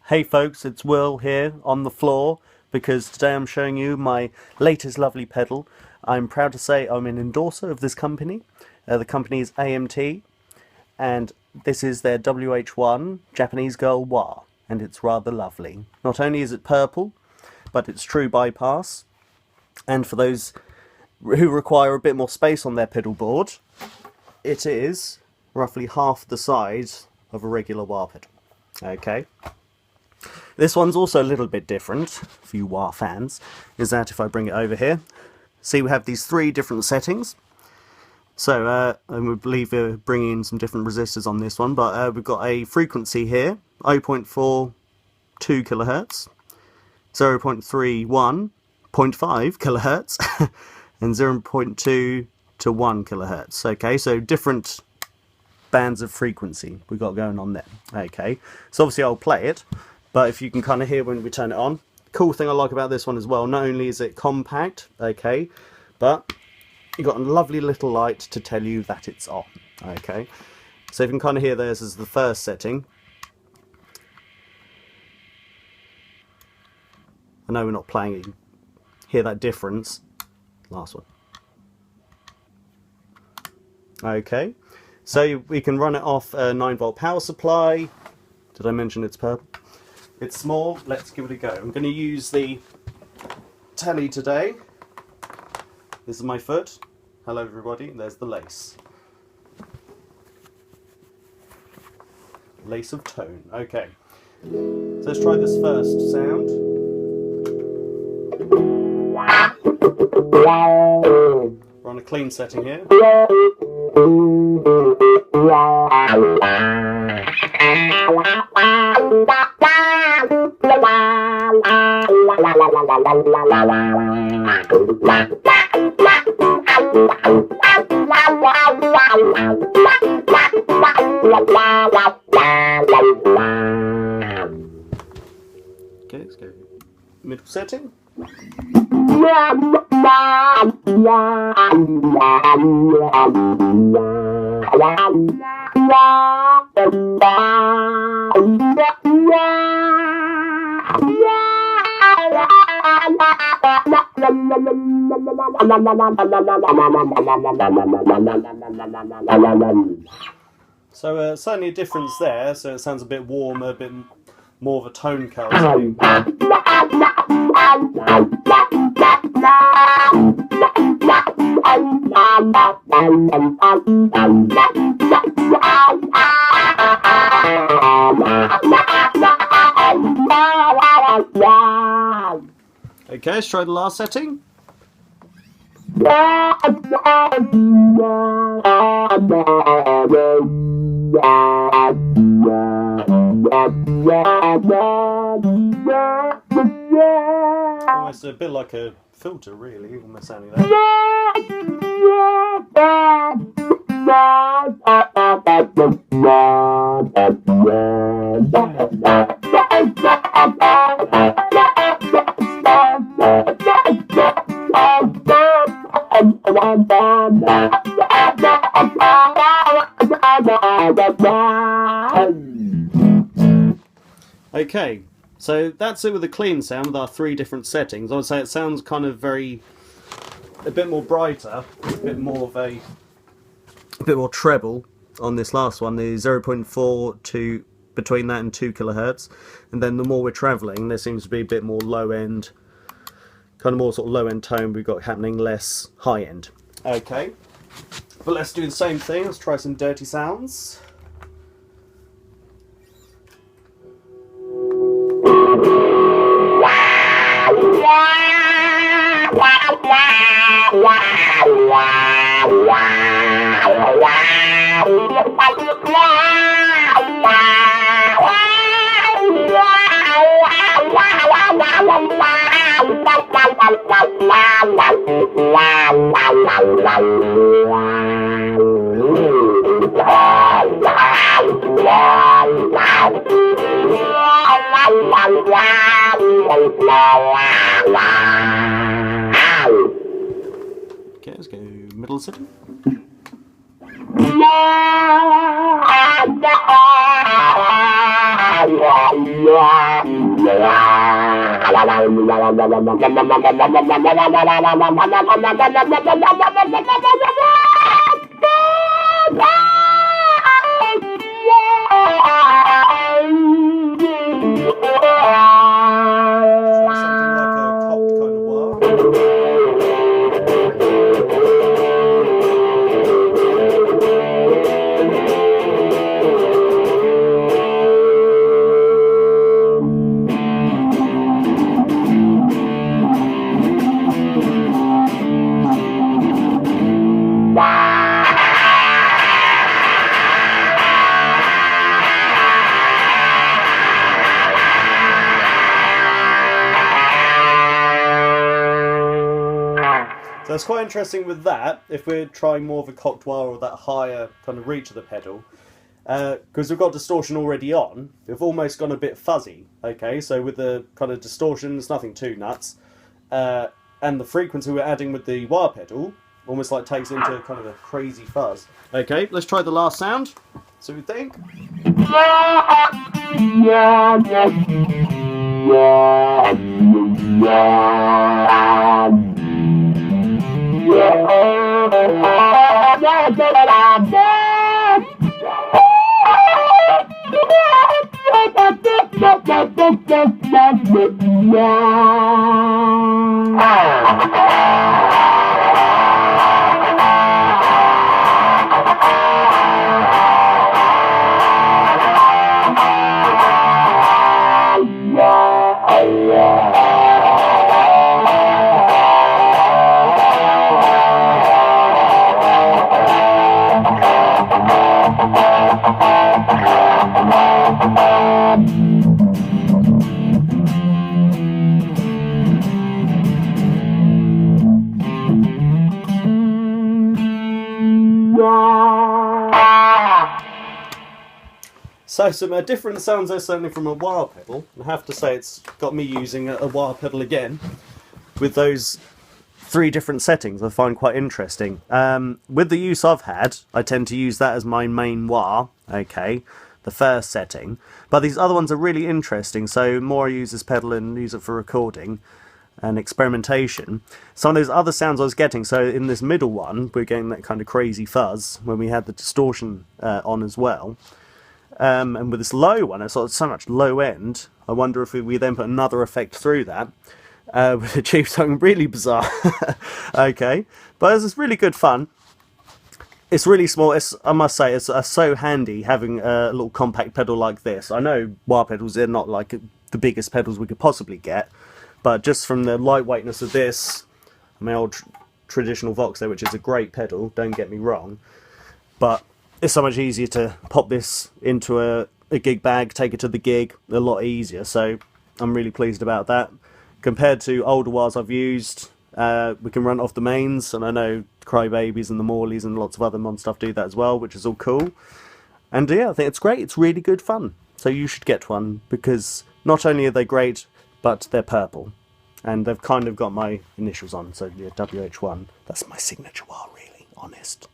Hey folks, it's Will here on the floor because today I'm showing you my latest lovely pedal. I'm proud to say I'm an endorser of this company. The company is AMT and this is their WH-1 Japanese Girl wah, and it's rather lovely. Not only is it purple, but it's true bypass, and for those who require a bit more space on their pedal board, it is roughly half the size of a regular wah pedal. Okay. This one's also a little bit different, for you wah fans, is that if I bring it over here, see we have these three different settings. So, and we believe we're bringing in some different resistors on this one, but we've got a frequency here, 0.42 kilohertz, 0.31, 0.5 kilohertz, and 0.2 to 1 kilohertz. Okay, so different bands of frequency we've got going on there. Okay, so obviously I'll play it. But if you can kind of hear when we turn it on. Cool thing I like about this one as well, not only is it compact, okay, but you've got a lovely little light to tell you that it's on, okay. So you can kind of hear this as the first setting. I know we're not playing it, you hear that difference. Last one. Okay, so we can run it off a 9-volt power supply. Did I mention it's purple? It's small, let's give it a go. I'm going to use the telly today. This is my foot. Hello everybody, there's the lace. Lace of tone, okay. So let's try this first sound. We're on a clean setting here. Okay, let's go middle setting. So certainly a difference there, so it sounds a bit warmer, a bit more of a tone color. Okay, let's try the last setting. Almost a bit like a filter, really, almost sounding like Okay, so that's it with the clean sound with our three different settings. I would say it sounds kind of a bit more brighter, a bit more treble on this last one, the 0.4 to between that and 2 kilohertz, and then the more we're travelling, there seems to be a bit more low end, kind of more sort of low end tone we've got happening, less high end. Okay, but let's do the same thing. Let's try some dirty sounds. Okay, let's go middle setting. So it's quite interesting with that, if we're trying more of a cocked wire or that higher kind of reach of the pedal, because we've got distortion already on, we've almost gone a bit fuzzy, okay? So with the kind of distortion, it's nothing too nuts, and the frequency we're adding with the wire pedal almost like takes into kind of a crazy fuzz. Okay, let's try the last sound, see what we think. So some different sounds there, certainly from a wire pedal. I have to say it's got me using a wire pedal again with those 3 different settings I find quite interesting. With the use I've had, I tend to use that as my main wah, okay, the first setting. But these other ones are really interesting, so more I use this pedal and use it for recording and experimentation. Some of those other sounds I was getting, so in this middle one, we're getting that kind of crazy fuzz when we had the distortion on as well. And with this low one, it's so much low end, I wonder if we then put another effect through that, would achieve something really bizarre. Okay, but it's really good fun. It's really small. I must say, it's so handy having a little compact pedal like this. I know wire pedals, they're not like the biggest pedals we could possibly get, but just from the lightweightness of this, my old traditional Voxer, which is a great pedal, don't get me wrong, but it's so much easier to pop this into a gig bag, take it to the gig, a lot easier, so I'm really pleased about that. Compared to older wires I've used, we can run off the mains, and I know Crybabies and the Morleys and lots of other mod stuff do that as well, which is all cool. And yeah, I think it's great, it's really good fun. So you should get one, because not only are they great, but they're purple. And they've kind of got my initials on, so yeah, WH-1. That's my signature wire, really, honest.